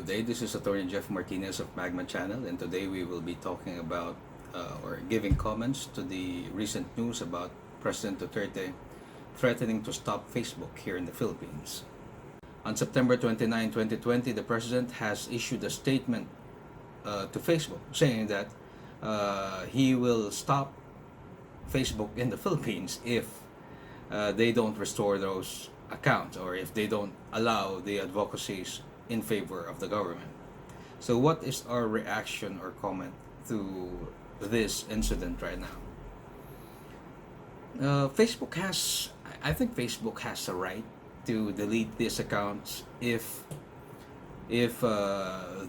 Good day, this is Attorney Jeff Martinez of Magma Channel, and today we will be talking about or giving comments to the recent news about President Duterte threatening to stop Facebook here in the Philippines. On September 29, 2020, the President has issued a statement to Facebook saying that he will stop Facebook in the Philippines if they don't restore those accounts or if they don't allow the advocacies in favor of the government. So what is our reaction or comment to this incident right now? I think Facebook has a right to delete these accounts if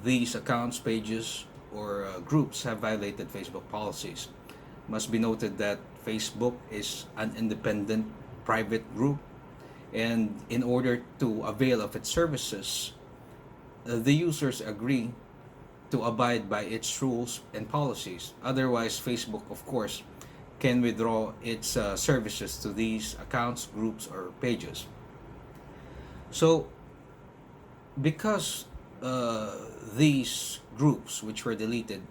these accounts, pages, or groups have violated Facebook policies. Must be noted that Facebook is an independent private group, and in order to avail of its services, the users agree to abide by its rules and policies. Otherwise, Facebook, of course, can withdraw its services to these accounts, groups, or pages. So, because these groups, which were deleted,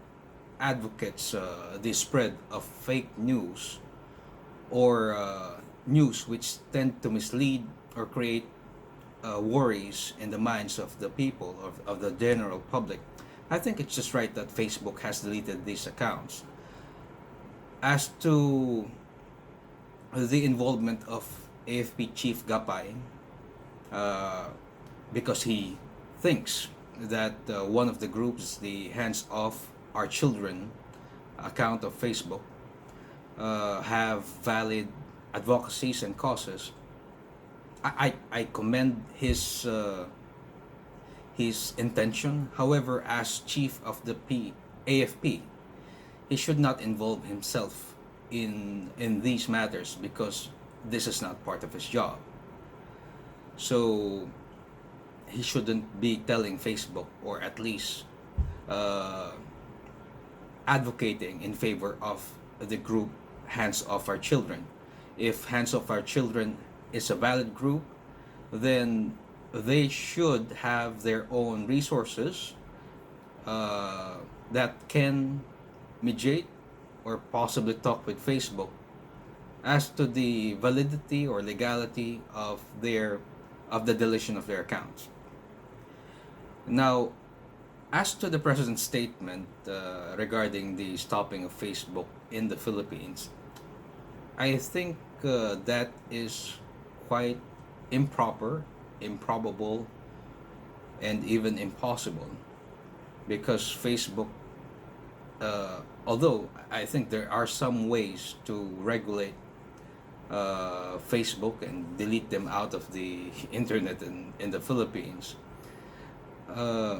advocates the spread of fake news or news which tend to mislead or create worries in the minds of the people, of the general public, I think it's just right that Facebook has deleted these accounts. As to the involvement of AFP Chief Gapay, because he thinks that one of the groups, the Hands Off Our Children account of Facebook, have valid advocacies and causes, I commend his intention. However, as chief of the AFP, he should not involve himself in these matters because this is not part of his job. So he shouldn't be telling Facebook, or at least advocating in favor of the group Hands Off Our Children. If Hands Off Our Children is a valid group, then they should have their own resources that can mediate or possibly talk with Facebook as to the validity or legality of the deletion of their accounts. Now, as to the President's statement regarding the stopping of Facebook in the Philippines, I think that is quite improper, improbable, and even impossible, because Facebook, although I think there are some ways to regulate Facebook and delete them out of the internet in the Philippines, I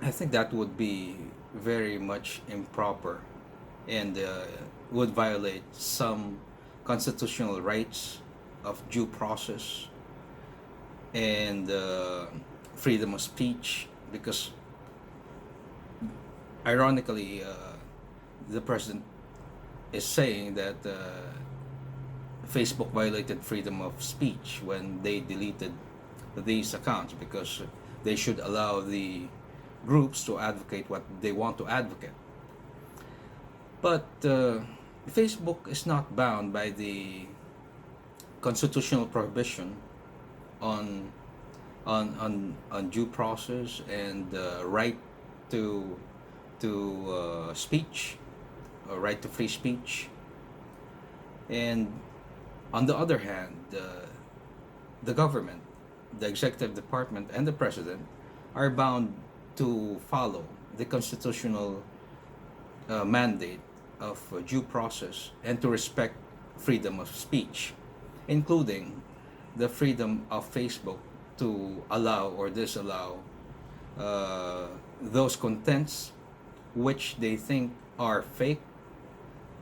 think that would be very much improper and would violate some constitutional rights of due process and freedom of speech, because ironically the President is saying that Facebook violated freedom of speech when they deleted these accounts, because they should allow the groups to advocate what they want to advocate. But Facebook is not bound by the constitutional prohibition on due process and right to speech, or right to free speech. And on the other hand, the government, the executive department, and the President are bound to follow the constitutional mandate of due process and to respect freedom of speech, including the freedom of Facebook to allow or disallow those contents which they think are fake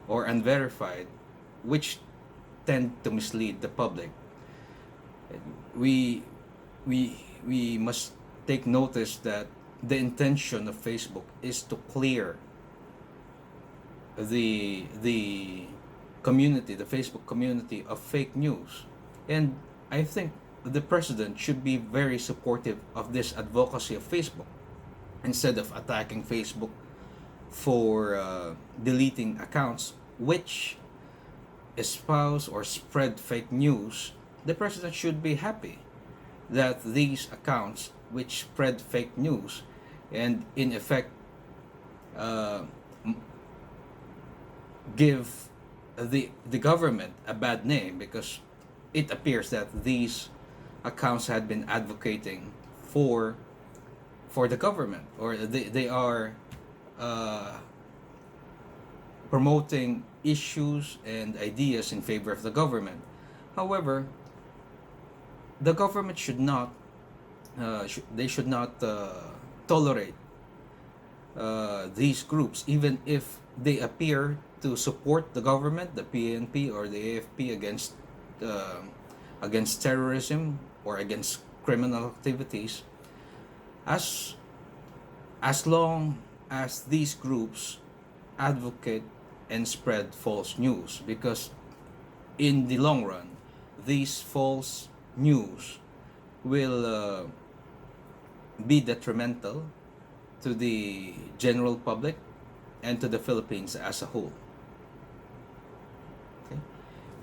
or unverified, which tend to mislead the public. We must take notice that the intention of Facebook is to clear the community, the Facebook community, of fake news. And I think the President should be very supportive of this advocacy of Facebook, instead of attacking Facebook for deleting accounts which espouse or spread fake news, the president should be happy that these accounts which spread fake news and in effect uh, give the government a bad name, because it appears that these accounts had been advocating for the government, or they are uh, promoting issues and ideas in favor of the government. However, the government should not they should not tolerate these groups, even if they appear to support the government, the PNP or the AFP, uh, against terrorism or against criminal activities, as long as these groups advocate and spread false news, because in the long run these false news will be detrimental to the general public and to the Philippines as a whole. Okay?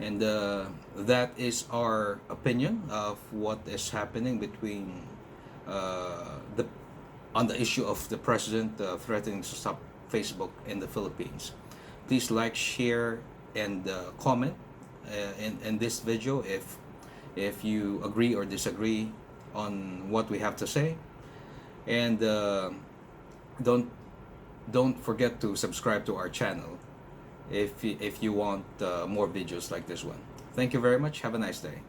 And that is our opinion of what is happening between the on the issue of the president threatening to stop Facebook in the Philippines. Please like, share, and comment in this video if you agree or disagree on what we have to say. And don't forget to subscribe to our channel if you want more videos like this one. Thank you very much. Have a nice day.